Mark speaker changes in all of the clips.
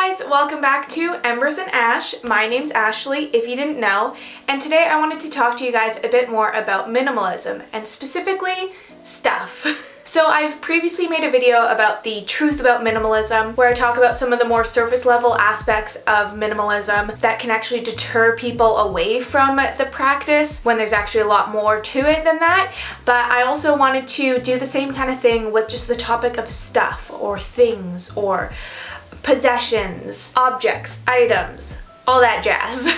Speaker 1: guys, welcome back to Embers and Ash. My name's Ashley, if you didn't know, and today I wanted to talk to you guys a bit more about minimalism, and specifically, stuff. So I've previously made a video about the truth about minimalism, where I talk about some of the more surface level aspects of minimalism that can actually deter people away from the practice when there's actually a lot more to it than that. But I also wanted to do the same kind of thing with just the topic of stuff or things or possessions, objects, items, all that jazz.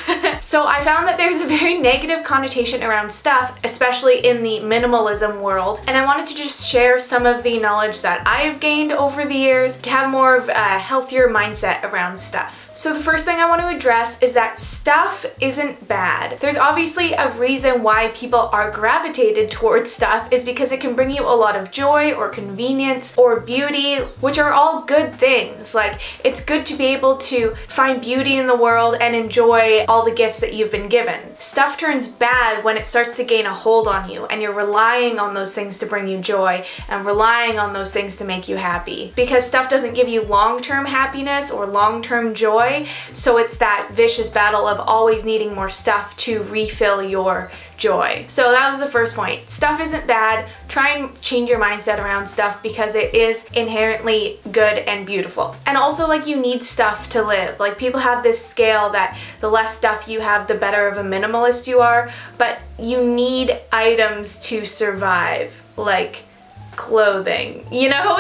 Speaker 1: So I found that there's a very negative connotation around stuff, especially in the minimalism world, and I wanted to just share some of the knowledge that I have gained over the years to have more of a healthier mindset around stuff. So the first thing I want to address is that stuff isn't bad. There's obviously a reason why people are gravitated towards stuff is because it can bring you a lot of joy or convenience or beauty, which are all good things. Like, it's good to be able to find beauty in the world and enjoy all the gifts that you've been given. Stuff turns bad when it starts to gain a hold on you and you're relying on those things to bring you joy and relying on those things to make you happy. Because stuff doesn't give you long-term happiness or long-term joy. So it's that vicious battle of always needing more stuff to refill your joy. So that was the first point. Stuff isn't bad. Try and change your mindset around stuff because it is inherently good and beautiful. And also, like, you need stuff to live. Like, people have this scale that the less stuff you have, the better of a minimalist you are, but you need items to survive. Like clothing, you know?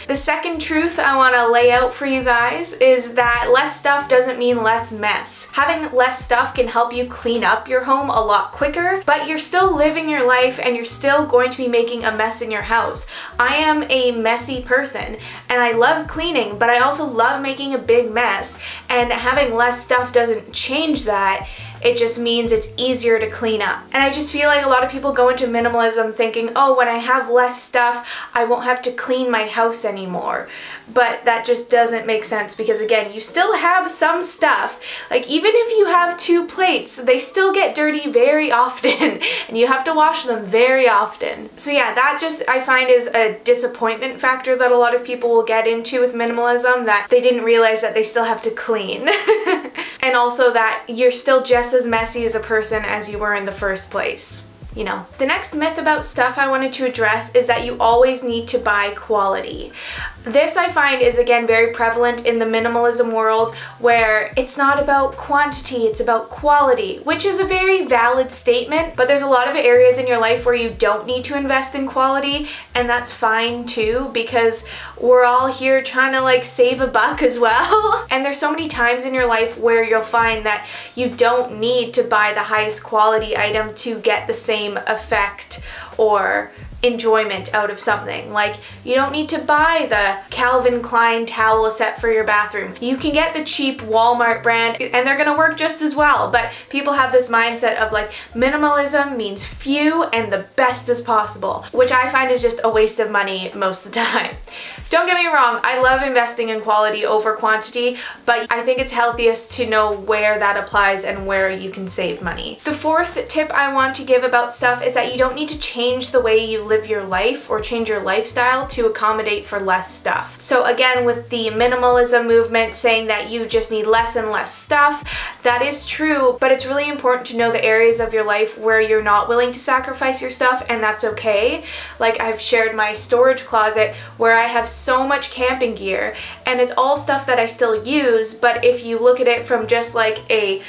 Speaker 1: The second truth I want to lay out for you guys is that less stuff doesn't mean less mess. Having less stuff can help you clean up your home a lot quicker, but you're still living your life and you're still going to be making a mess in your house. I am a messy person and I love cleaning, but I also love making a big mess, and having less stuff doesn't change that. It just means it's easier to clean up. And I just feel like a lot of people go into minimalism thinking, oh, when I have less stuff, I won't have to clean my house anymore. But that just doesn't make sense because, again, you still have some stuff. Like, even if you have 2 plates, they still get dirty very often and you have to wash them very often. So yeah, that just, I find, is a disappointment factor that a lot of people will get into with minimalism, that they didn't realize that they still have to clean. And also that you're still just as messy as a person as you were in the first place. You know. The next myth about stuff I wanted to address is that you always need to buy quality. This, I find, is again very prevalent in the minimalism world, where it's not about quantity, it's about quality, which is a very valid statement, but there's a lot of areas in your life where you don't need to invest in quality, and that's fine too, because we're all here trying to, like, save a buck as well. And there's so many times in your life where you'll find that you don't need to buy the highest quality item to get the same effect or enjoyment out of something. Like, you don't need to buy the Calvin Klein towel set for your bathroom. You can get the cheap Walmart brand and they're gonna work just as well, but people have this mindset of, like, minimalism means few and the best as possible, which I find is just a waste of money most of the time. Don't get me wrong, I love investing in quality over quantity, but I think it's healthiest to know where that applies and where you can save money. The fourth tip I want to give about stuff is that you don't need to change the way you live your life or change your lifestyle to accommodate for less stuff. So again, with the minimalism movement saying that you just need less and less stuff, that is true, but it's really important to know the areas of your life where you're not willing to sacrifice your stuff, and that's okay. Like, I've shared my storage closet where I have so much camping gear and it's all stuff that I still use, but if you look at it from just like a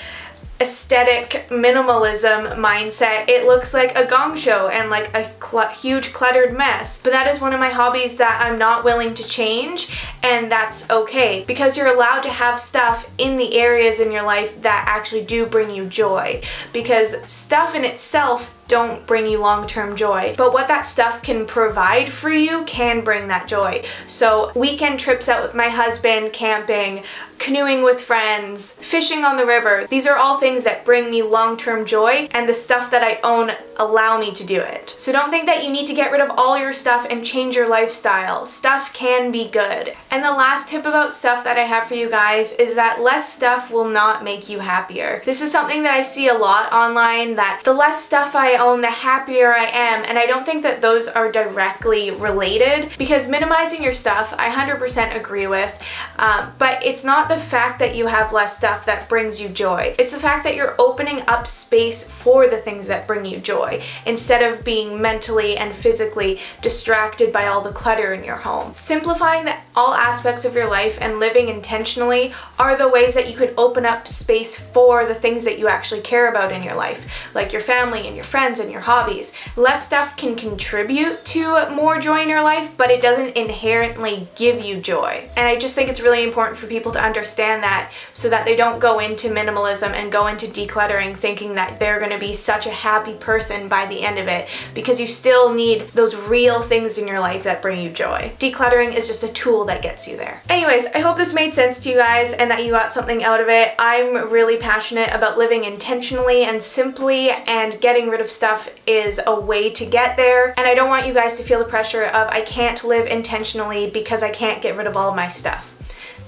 Speaker 1: aesthetic minimalism mindset, it looks like a gong show and like a huge cluttered mess. But that is one of my hobbies that I'm not willing to change, and that's okay, because you're allowed to have stuff in the areas in your life that actually do bring you joy, because stuff in itself don't bring you long-term joy, but what that stuff can provide for you can bring that joy. So weekend trips out with my husband, camping, canoeing with friends, fishing on the river, these are all things that bring me long-term joy, and the stuff that I own allow me to do it. So don't think that you need to get rid of all your stuff and change your lifestyle. Stuff can be good. And the last tip about stuff that I have for you guys is that less stuff will not make you happier. This is something that I see a lot online, that the less stuff I I own, the happier I am. And I don't think that those are directly related, because minimizing your stuff, I 100% agree with, but it's not the fact that you have less stuff that brings you joy. It's the fact that you're opening up space for the things that bring you joy, instead of being mentally and physically distracted by all the clutter in your home. Simplifying all aspects of your life and living intentionally are the ways that you could open up space for the things that you actually care about in your life, like your family and your friends and your hobbies. Less stuff can contribute to more joy in your life, but it doesn't inherently give you joy. And I just think it's really important for people to understand that, so that they don't go into minimalism and go into decluttering thinking that they're going to be such a happy person by the end of it, because you still need those real things in your life that bring you joy. Decluttering is just a tool that gets you there. Anyways, I hope this made sense to you guys and that you got something out of it. I'm really passionate about living intentionally and simply, and getting rid of stuff is a way to get there. And I don't want you guys to feel the pressure of, I can't live intentionally because I can't get rid of all of my stuff.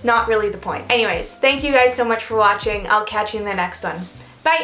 Speaker 1: Not really the point. Anyways, thank you guys so much for watching. I'll catch you in the next one. Bye!